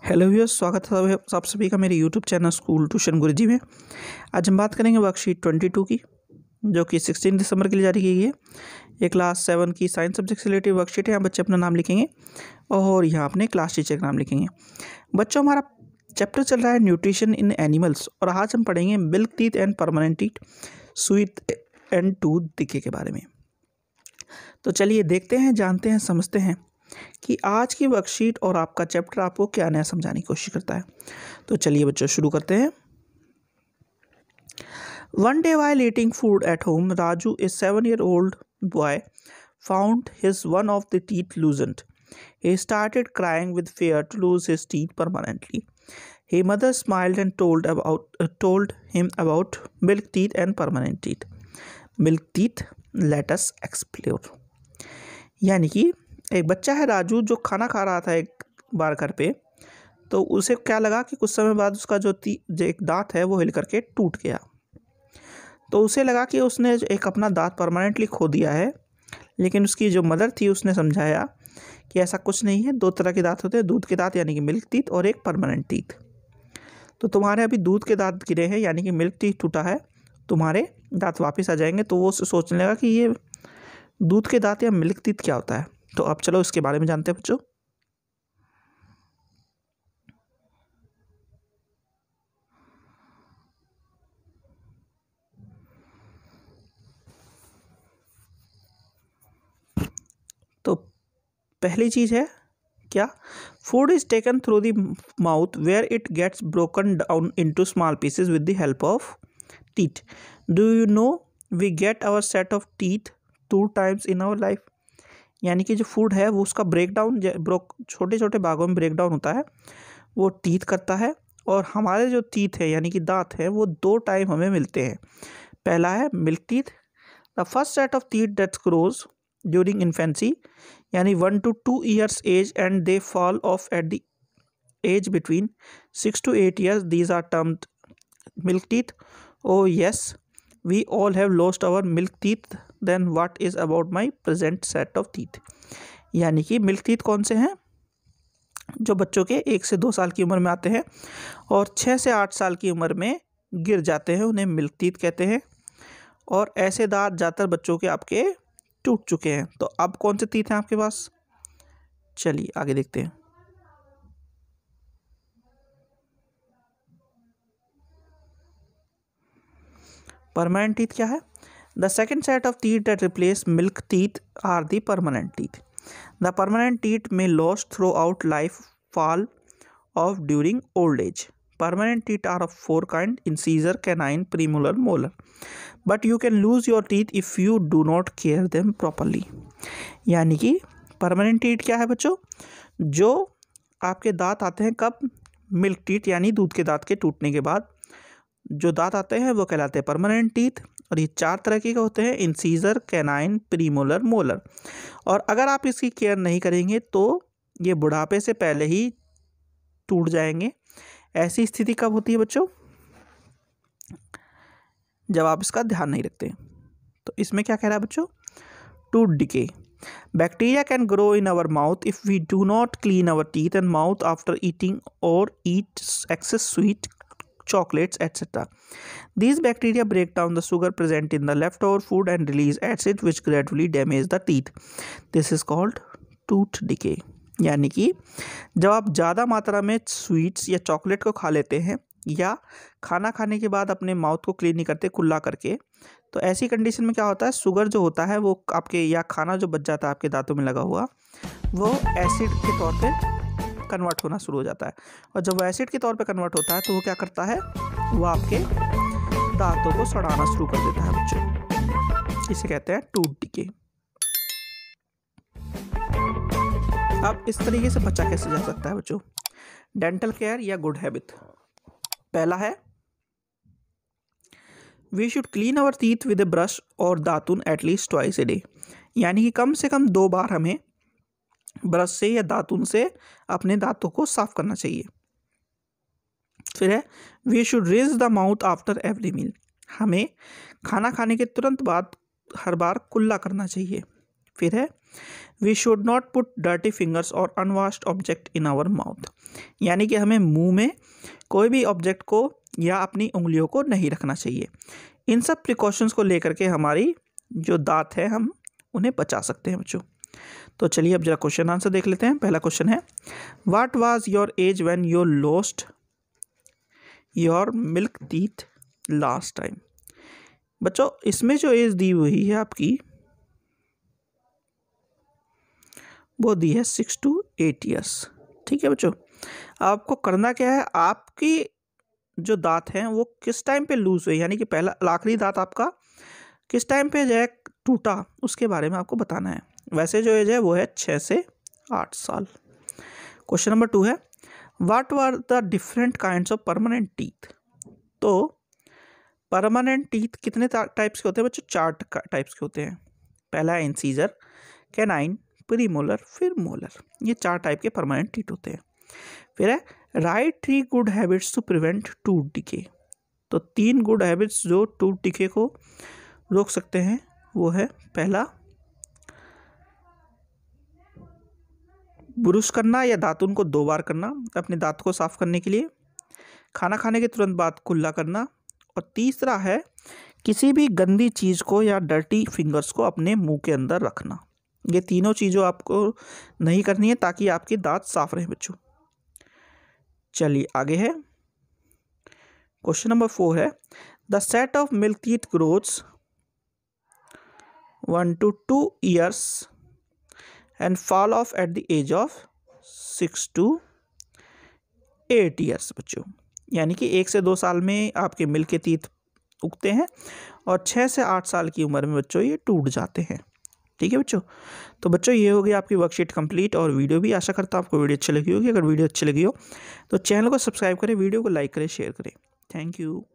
Hello viewers, स्वागत है आप सभी का मेरे यूट्यूब चैनल स्कूल ट्यूशन गुरुजी में। आज हम बात करेंगे वर्कशीट 22 की, जो कि 16 दिसंबर के लिए जारी की गई है। ये क्लास 7 की साइंस सब्जेक्ट से रिलेटेड वर्कशीट है। यहाँ बच्चे अपना नाम लिखेंगे और यहाँ अपने क्लास टीचर का नाम लिखेंगे। बच्चों, हमारा चैप्टर चल रहा है न्यूट्रिशन इन एनिमल्स और आज हम पढ़ेंगे milk teeth and permanent teeth, sweet and tooth decay के बारे में। तो चलिए देखते हैं, जानते हैं, समझते हैं कि आज की वर्कशीट और आपका चैप्टर आपको क्या नया समझाने की कोशिश करता है। तो चलिए बच्चों शुरू करते हैं। One day while eating food at home, Raju, a 7-year-old boy, found his one of the teeth loosened. He started crying with fear to lose his teeth permanently. His mother smiled and told him about milk teeth and permanent teeth. Milk teeth, let us explore. यानी कि एक बच्चा है राजू, जो खाना खा रहा था एक बार घर पे, तो उसे क्या लगा कि कुछ समय बाद उसका जो एक दांत है वो हिल करके टूट गया। तो उसे लगा कि उसने एक अपना दांत परमानेंटली खो दिया है, लेकिन उसकी जो मदर थी उसने समझाया कि ऐसा कुछ नहीं है। दो तरह के दांत होते हैं, दूध के दांत यानी कि मिल्क टीथ और एक परमानेंट टीथ। तो तुम्हारे अभी दूध के दांत गिरे हैं यानी कि मिल्क टीथ टूटा है, तुम्हारे दांत वापस आ जाएंगे। तो वो सोचने लगा कि ये दूध के दांत या मिल्क टीथ क्या होता है। तो अब चलो इसके बारे में जानते हैं बच्चों। तो पहली चीज है क्या, food is taken through the mouth where it gets broken down into small pieces with the help of teeth. Do you know we get our set of teeth 2 times in our life. यानी कि जो food है वो उसका breakdown छोटे छोटे भागों में ब्रेकडाउन होता है, वो टीथ करता है। और हमारे जो टीथ है यानी कि दांत हैं वो 2 टाइम हमें मिलते हैं। पहला है milk teeth, the first set of teeth that grows during infancy यानी 1 to 2 years age and they fall off at the age between 6 to 8 years. These are termed milk teeth. Oh yes, we all have lost our milk teeth. Then what is about my present set of teeth? यानी कि milk teeth कौन से हैं, जो बच्चों के 1 से 2 साल की उम्र में आते हैं और 6 से 8 साल की उम्र में गिर जाते हैं, उन्हें मिल्क टीथ कहते हैं। और ऐसे दांत ज़्यादातर बच्चों के आपके टूट चुके हैं। तो अब कौन से टीथ हैं आपके पास, चलिए आगे देखते हैं। परमानेंट टीथ क्या है, the second set of teeth that replace milk teeth are the permanent teeth. The permanent teeth may lose throughout life, fall off during old age. Permanent teeth are of 4 kinds: incisor, canine, premolar, molar. But you can lose your teeth if you do not care them properly. यानी कि permanent teeth क्या है बच्चों, जो आपके दांत आते हैं कब, मिल्क टीथ यानी दूध के दांत के टूटने के बाद जो दांत आते हैं वो कहलाते हैं परमानेंट टीथ। और ये 4 तरह के होते हैं: इंसीजर, कैनाइन, प्रीमोलर, मोलर। और अगर आप इसकी केयर नहीं करेंगे तो ये बुढ़ापे से पहले ही टूट जाएंगे। ऐसी स्थिति कब होती है बच्चों, जब आप इसका ध्यान नहीं रखते। तो इसमें क्या कह रहा है बच्चों, tooth decay. Bacteria can grow in our mouth if we do not clean our teeth and mouth after eating और eat excess sweet chocolates, etc. These bacteria break down the sugar present in the leftover food and release acid which gradually damage the teeth. This is called tooth decay. यानी कि जब आप ज़्यादा मात्रा में sweets या chocolate को खा लेते हैं या खाना खाने के बाद अपने माउथ को क्लीन नहीं करते कुल्ला करके, तो ऐसी कंडीशन में क्या होता है, शुगर जो होता है वो आपके, या खाना जो बच जाता है आपके दांतों में लगा हुआ, वो एसिड के तौर पे कन्वर्ट होना शुरू हो जाता है। और जब वो एसिड के तौर पे कन्वर्ट होता है तो वो क्या करता है, वो आपके दांतों को सड़ाना शुरू कर देता है बच्चों। इसे कहते हैं टूथ डिके। अब इस तरीके से बच्चा कैसे जा सकता है बच्चों, डेंटल केयर या गुड हैबिट। पहला है, we should clean our teeth with a brush और दातुन एटलीस्ट ट्वाइस ए डे। यानी कि कम से कम 2 बार हमें ब्रश से या दातुन से अपने दांतों को साफ करना चाहिए। फिर है, we should rinse the mouth after every meal. हमें खाना खाने के तुरंत बाद हर बार कुल्ला करना चाहिए। फिर है we should not put dirty fingers और unwashed object in our mouth, यानी कि हमें मुंह में कोई भी ऑब्जेक्ट को या अपनी उंगलियों को नहीं रखना चाहिए। इन सब प्रिकॉशंस को लेकर के हमारी जो दांत है हम उन्हें बचा सकते हैं बच्चों। तो चलिए अब जरा क्वेश्चन आंसर देख लेते हैं। पहला क्वेश्चन है what was your age when you lost your milk teeth last time. बच्चों इसमें जो एज दी हुई है आपकी वो दी है 6 to 8 ईयर्स। ठीक है बच्चों, आपको करना क्या है, आपकी जो दांत हैं वो किस टाइम पे लूज हुए, यानी कि पहला आखिरी दांत आपका किस टाइम पे जो है टूटा, उसके बारे में आपको बताना है। वैसे जो एज है वो है 6 से 8 साल। क्वेश्चन नंबर 2 है what were the different kinds of permanent teeth. तो परमानेंट टीथ कितने टाइप्स के होते हैं बच्चों? 4 टाइप्स के होते हैं। पहला है इंसीजर, कैनाइन, प्रीमोलर, फिर मोलर। ये 4 टाइप के परमानेंट टीथ होते हैं। फिर है right 3 good habits to prevent tooth decay. तो 3 गुड हैबिट्स जो टूथ डिके को रोक सकते हैं वो है पहला ब्रश करना या दातुन को 2 बार करना अपने दांत को साफ करने के लिए, खाना खाने के तुरंत बाद कुल्ला करना, और तीसरा है किसी भी गंदी चीज़ को या डर्टी फिंगर्स को अपने मुंह के अंदर रखना। ये तीनों चीज़ों आपको नहीं करनी है ताकि आपके दांत साफ रहे बच्चों। चलिए आगे है क्वेश्चन नंबर 4 है the set of milk teeth growths 1 to 2 years and fall off at the age of 6 to 8 years बच्चों, यानी कि 1 से 2 साल में आपके मिल्क के टीथ उगते हैं और 6 से 8 साल की उम्र में बच्चों ये टूट जाते हैं। ठीक है बच्चों, तो बच्चों ये हो गई आपकी वर्कशीट कंप्लीट और वीडियो भी। आशा करता हूँ आपको वीडियो अच्छी लगी होगी। अगर वीडियो अच्छी लगी हो तो चैनल को सब्सक्राइब करें, वीडियो को लाइक करें, शेयर करें। Thank you.